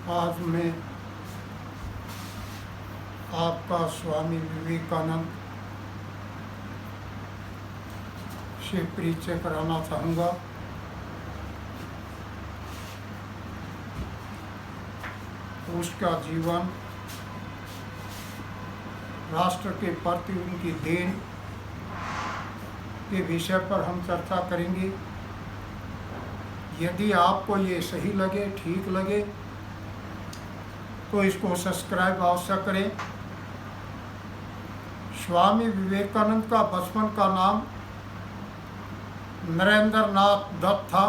आज मैं आपका स्वामी विवेकानंद से परिचय कराना चाहूँगा। उसका जीवन, राष्ट्र के प्रति उनकी देन के विषय पर हम चर्चा करेंगे। यदि आपको ये सही लगे, ठीक लगे, तो इसको सब्सक्राइब अवश्य करें। स्वामी विवेकानंद का बचपन का नाम नरेंद्र नाथ दत्त था।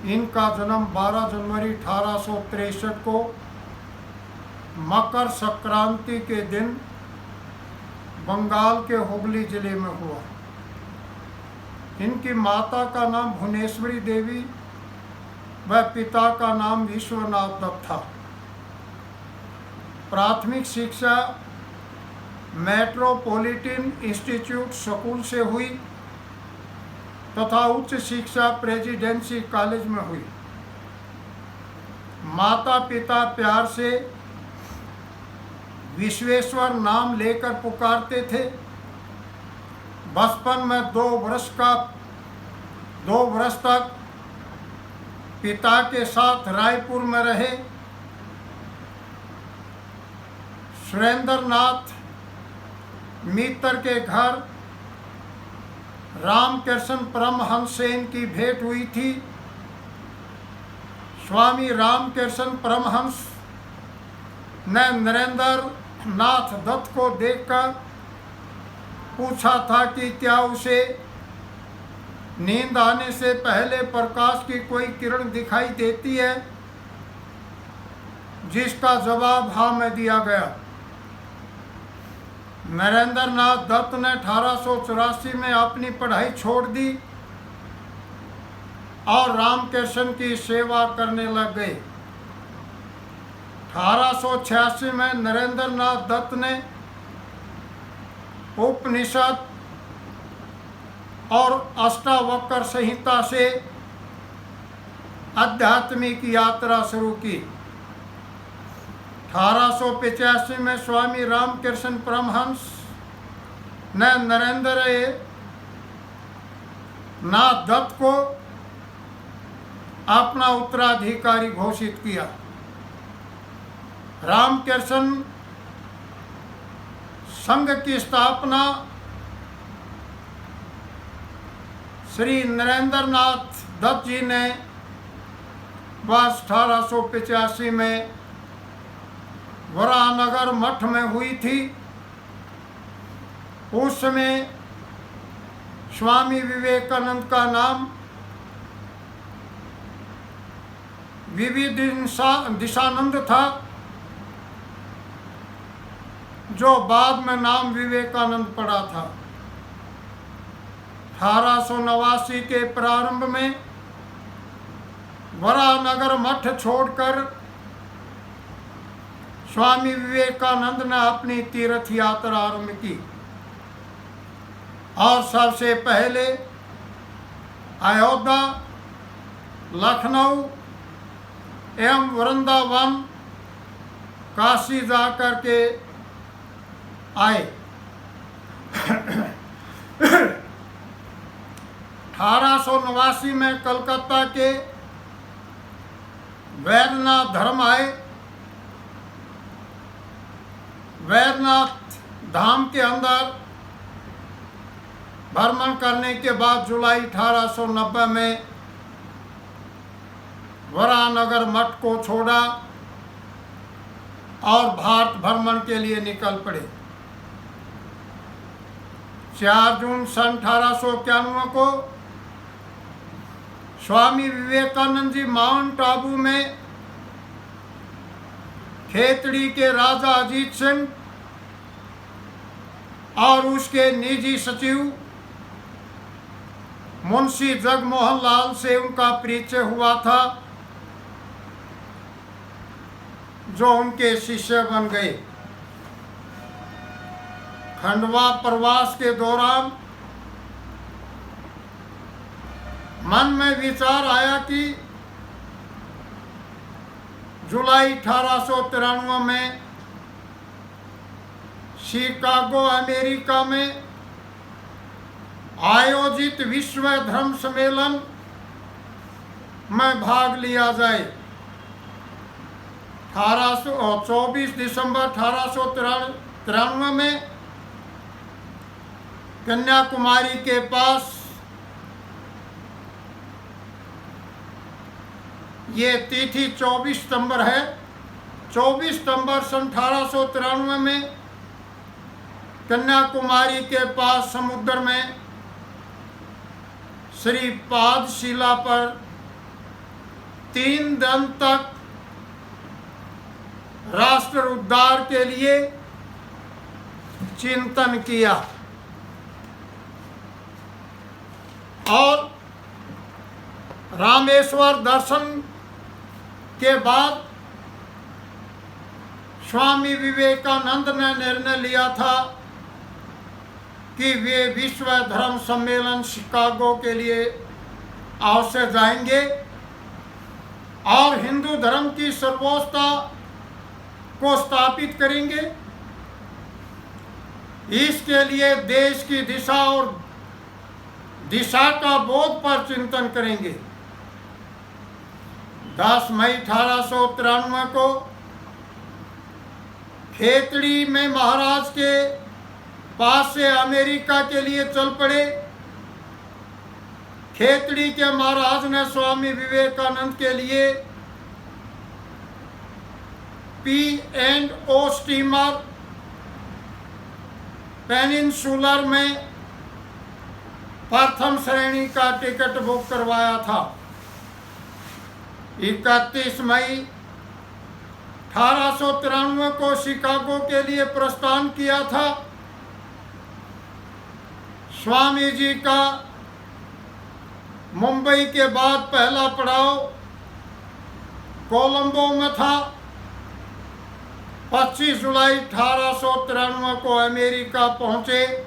इनका जन्म 12 जनवरी 1863 को मकर संक्रांति के दिन बंगाल के हुगली जिले में हुआ। इनकी माता का नाम भुवनेश्वरी देवी व पिता का नाम विश्वनाथ दत्त था। प्राथमिक शिक्षा मेट्रोपॉलिटन इंस्टीट्यूट स्कूल से हुई तथा उच्च शिक्षा प्रेसिडेंसी कॉलेज में हुई। माता पिता प्यार से विश्वेश्वर नाम लेकर पुकारते थे। बचपन में 2 वर्ष तक पिता के साथ रायपुर में रहे। सुरेंद्र नाथ मित्र के घर रामकृष्ण परमहंस से इनकी भेंट हुई थी। स्वामी रामकृष्ण परमहंस ने नरेंद्र नाथ दत्त को देखकर पूछा था कि क्या उसे नींद आने से पहले प्रकाश की कोई किरण दिखाई देती है, जिसका जवाब हाँ में दिया गया। नरेंद्र नाथ दत्त ने 1884 में अपनी पढ़ाई छोड़ दी और रामकृष्ण की सेवा करने लग गए। 1886 में नरेंद्र नाथ दत्त ने उपनिषद और अष्टावक्र संहिता से आध्यात्मिक यात्रा शुरू की। 1885 में स्वामी रामकृष्ण परमहंस ने नरेंद्र नाथ दत्त को अपना उत्तराधिकारी घोषित किया। रामकृष्ण संघ की स्थापना श्री नरेंद्र नाथ दत्त जी ने वर्ष 1885 में वरानगर मठ में हुई थी। उस समय स्वामी विवेकानंद का नाम दिशानंद था, जो बाद में नाम विवेकानंद पड़ा था। 1889 के प्रारंभ में वरानगर मठ छोड़कर स्वामी विवेकानंद ने अपनी तीर्थ यात्रा आरंभ की और सबसे पहले अयोध्या, लखनऊ एवं वृंदावन, काशी जाकर के आए। 1889 में कलकत्ता के वैद्यनाथ धाम आए। वैद्यनाथ धाम के अंदर भ्रमण करने के बाद जुलाई 1890 में वरानगर मठ को छोड़ा और भारत भ्रमण के लिए निकल पड़े। 4 जून सन 1891 को स्वामी विवेकानंद जी माउंट आबू में खेतड़ी के राजा अजीत सिंह और उसके निजी सचिव मुंशी जगमोहन लाल से उनका परिचय हुआ था, जो उनके शिष्य बन गए। खंडवा प्रवास के दौरान मन में विचार आया कि जुलाई 1893 में शिकागो अमेरिका में आयोजित विश्व धर्म सम्मेलन में भाग लिया जाए। 24 दिसंबर 1893 में कन्याकुमारी के पास ये तिथि 24 सितंबर है। 24 सितंबर सन 1893 में कन्याकुमारी के पास समुद्र में श्री पादशिला पर 3 दिन तक राष्ट्र उद्धार के लिए चिंतन किया और रामेश्वर दर्शन के बाद स्वामी विवेकानंद ने निर्णय लिया था कि वे विश्व धर्म सम्मेलन शिकागो के लिए अवश्य जाएंगे और हिंदू धर्म की सर्वोच्चता को स्थापित करेंगे। इसके लिए देश की दिशा और दिशा का बोध पर चिंतन करेंगे। 10 मई 1893 को खेतड़ी में महाराज के पास से अमेरिका के लिए चल पड़े। खेतड़ी के महाराज ने स्वामी विवेकानंद के लिए P&O स्टीमर पेनिनसुलर में प्रथम श्रेणी का टिकट बुक करवाया था। 31 मई 1893 को शिकागो के लिए प्रस्थान किया था। स्वामी जी का मुंबई के बाद पहला पड़ाव कोलंबो में था। 25 जुलाई 1893 को अमेरिका पहुंचे।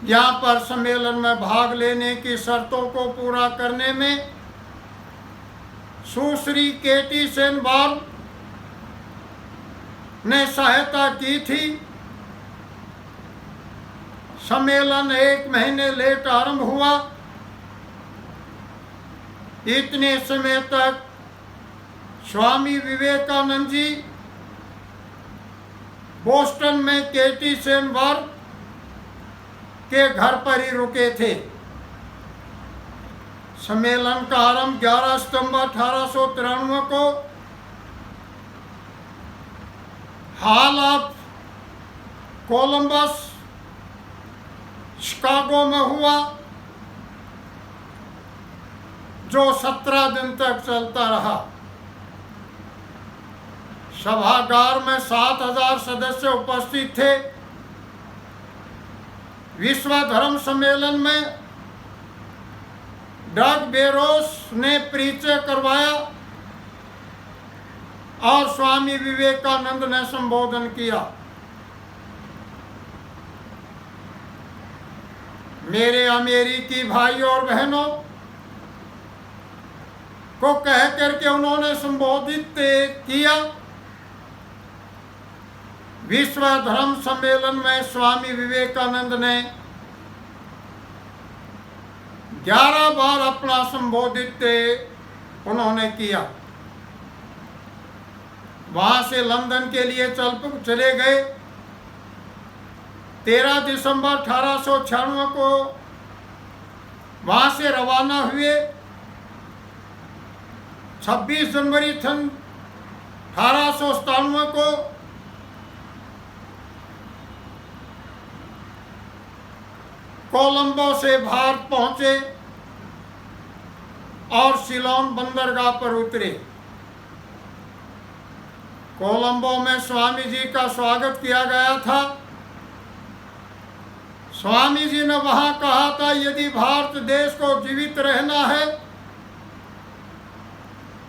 यहाँ पर सम्मेलन में भाग लेने की शर्तों को पूरा करने में सुश्री केटी सेनवाल ने सहायता की थी। सम्मेलन 1 महीने लेट आरंभ हुआ। इतने समय तक स्वामी विवेकानंद जी बोस्टन में केटी सेनवाल के घर पर ही रुके थे। सम्मेलन का आरंभ 11 सितंबर 1893 को हॉल ऑफ कोलंबस शिकागो में हुआ, जो 17 दिन तक चलता रहा। सभागार में 7000 सदस्य उपस्थित थे। विश्व धर्म सम्मेलन में डग बेरोस ने परिचय करवाया और स्वामी विवेकानंद ने संबोधन किया। मेरे अमेरिकी भाइयों और बहनों को कह करके उन्होंने संबोधित किया। विश्व धर्म सम्मेलन में स्वामी विवेकानंद ने 11 बार अपना संबोधित उन्होंने किया। वहां से लंदन के लिए चले गए। 13 दिसंबर 1896 को वहां से रवाना हुए। 26 जनवरी 1897 को कोलंबो से भारत पहुंचे और सिलोन बंदरगाह पर उतरे। कोलंबो में स्वामी जी का स्वागत किया गया था। स्वामी जी ने वहां कहा था, यदि भारत देश को जीवित रहना है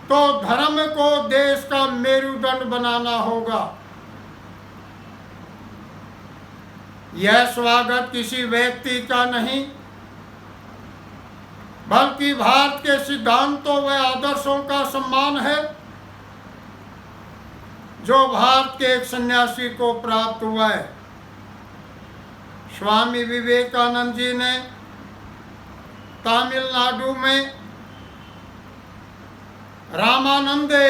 तो धर्म को देश का मेरुदंड बनाना होगा। यह स्वागत किसी व्यक्ति का नहीं, बल्कि भारत के सिद्धांतों व आदर्शों का सम्मान है। जो भारत के एक सन्यासी को प्राप्त हुआ है। स्वामी विवेकानंद जी ने तमिलनाडु में रामानंदे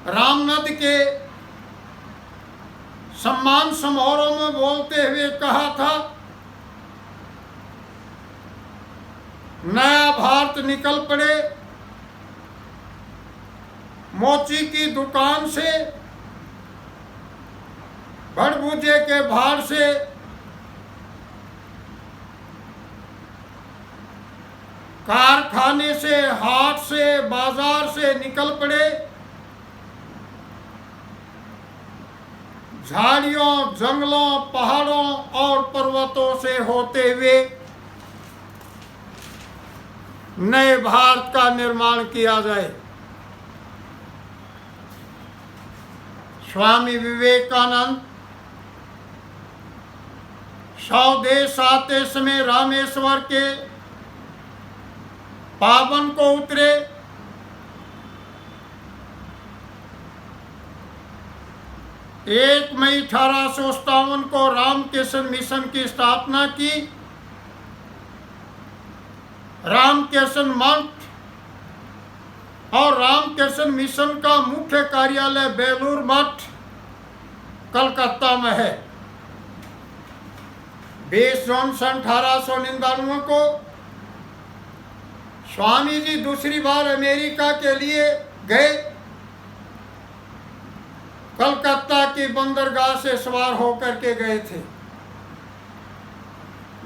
रामनद के सम्मान समारोह में बोलते हुए कहा था, नया भारत निकल पड़े, मोची की दुकान से, भड़भुजे के भाड़ से, कारखाने से, हाट से, बाजार से निकल पड़े, झाड़ियों, जंगलों, पहाड़ों और पर्वतों से होते हुए नए भारत का निर्माण किया जाए। स्वामी विवेकानंद स्वदेश आते समय रामेश्वर के पावन को उतरे। 1 मई 1857 को रामकृष्ण मिशन की स्थापना की। रामकृष्ण मठ और रामकृष्ण मिशन का मुख्य कार्यालय बेलूर मठ कलकत्ता में है। 20 जून 1899 को स्वामी जी दूसरी बार अमेरिका के लिए गए। कलकत्ता की बंदरगाह से सवार होकर के गए थे।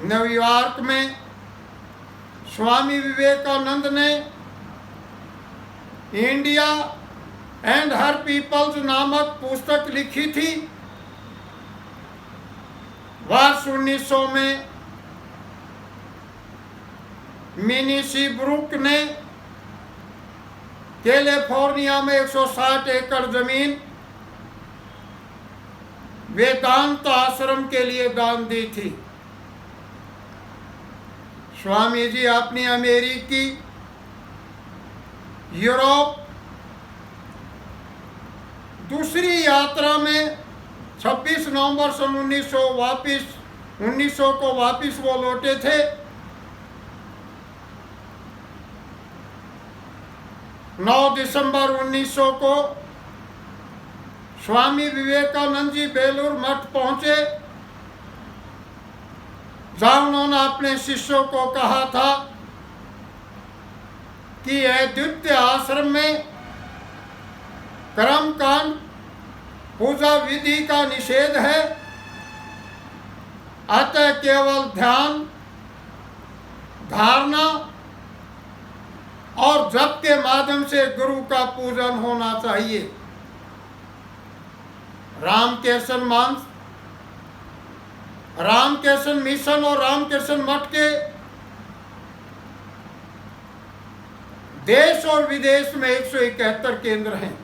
न्यूयॉर्क में स्वामी विवेकानंद ने इंडिया एंड हर पीपल्स नामक पुस्तक लिखी थी। वर्ष 1900 में मिनी ब्रुक ने कैलिफोर्निया में 160 एकड़ जमीन वेदांत आश्रम के लिए दान दी थी। स्वामी जी अपनी अमेरिकी, यूरोप दूसरी यात्रा में 26 नवंबर सन 1900 को वापिस वो लौटे थे। 9 दिसंबर 1900 को स्वामी विवेकानंद जी बेलूर मठ पहुंचे, जहां उन्होंने अपने शिष्यों को कहा था कि अद्वितीय आश्रम में कर्मकांड पूजा विधि का निषेध है, अतः केवल ध्यान, धारणा और जप के माध्यम से गुरु का पूजन होना चाहिए। रामकृष्ण मिशन और रामकृष्ण मठ के देश और विदेश में 171 केंद्र हैं।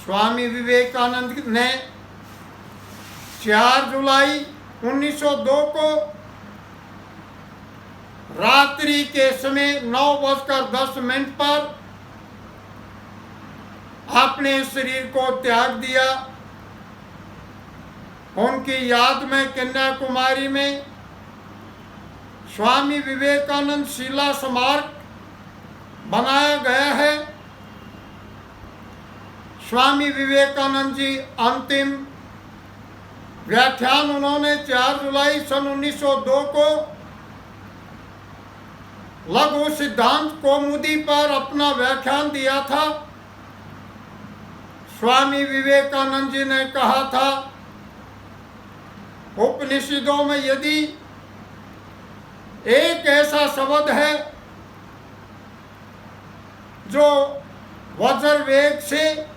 स्वामी विवेकानंद ने 4 जुलाई 1902 को रात्रि के समय 9:10 पर अपने शरीर को त्याग दिया। उनकी याद में कन्याकुमारी में स्वामी विवेकानंद शिला स्मारक बनाया गया है। स्वामी विवेकानंद जी अंतिम व्याख्यान उन्होंने 4 जुलाई सन 1902 को लघु सिद्धांत कौमुदी पर अपना व्याख्यान दिया था। स्वामी विवेकानंद जी ने कहा था, उपनिषदों में यदि एक ऐसा शब्द है जो वज्र वेग से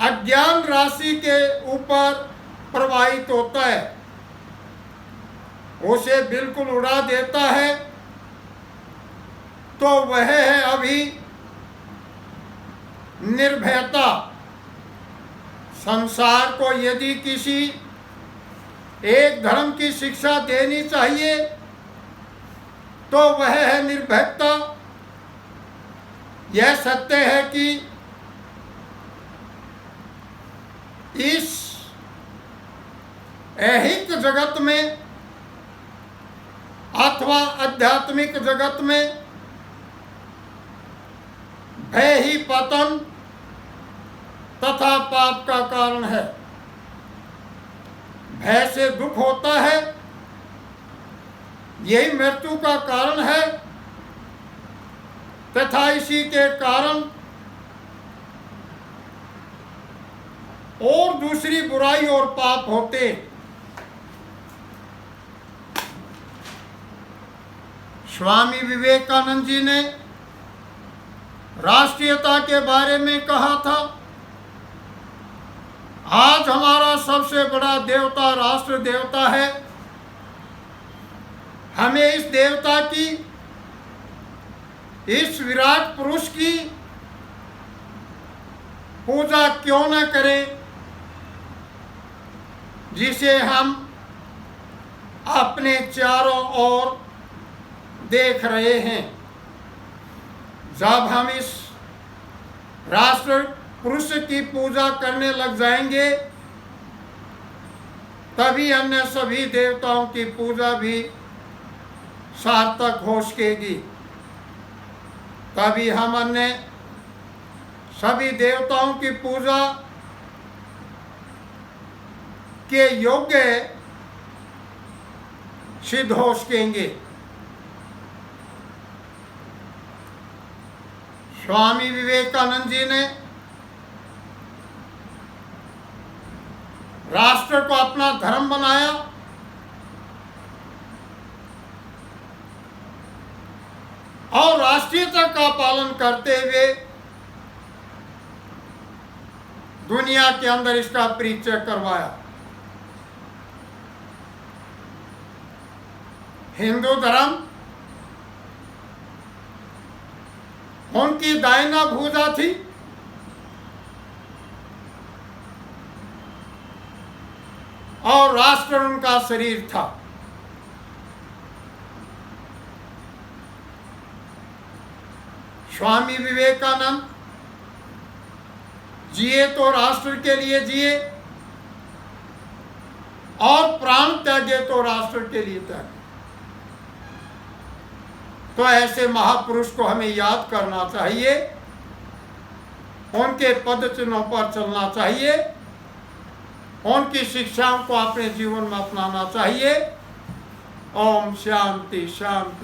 अज्ञान राशि के ऊपर प्रवाहित होता है, उसे बिल्कुल उड़ा देता है, तो वह है अभी निर्भयता। संसार को यदि किसी एक धर्म की शिक्षा देनी चाहिए तो वह है निर्भयता। यह सत्य है कि इस ऐहिक जगत में अथवा आध्यात्मिक जगत में भय ही पतन तथा पाप का कारण है। भय से दुख होता है, यही मृत्यु का कारण है तथा इसी के कारण और दूसरी बुराई और पाप होते। स्वामी विवेकानंद जी ने राष्ट्रीयता के बारे में कहा था, आज हमारा सबसे बड़ा देवता राष्ट्र देवता है। हमें इस देवता की, इस विराट पुरुष की पूजा क्यों न करें जिसे हम अपने चारों ओर देख रहे हैं। जब हम इस राष्ट्र पुरुष की पूजा करने लग जाएंगे, तभी अन्य सभी देवताओं की पूजा भी सार्थक हो सकेगी। तभी हम अन्य सभी देवताओं की पूजा के योग्य सिद्ध हो सकेंगे। स्वामी विवेकानंद जी ने राष्ट्र को अपना धर्म बनाया और राष्ट्रीयता का पालन करते हुए दुनिया के अंदर इसका परिचय करवाया। हिंदू धर्म उनकी दाहिना भुजा थी और राष्ट्र उनका शरीर था। स्वामी विवेकानंद जिए तो राष्ट्र के लिए जिए और प्राण त्यागे तो राष्ट्र के लिए त्यागे। तो ऐसे महापुरुष को हमें याद करना चाहिए, उनके पद चिन्हों पर चलना चाहिए, उनकी शिक्षाओं को अपने जीवन में अपनाना चाहिए। ओम शांति शांति।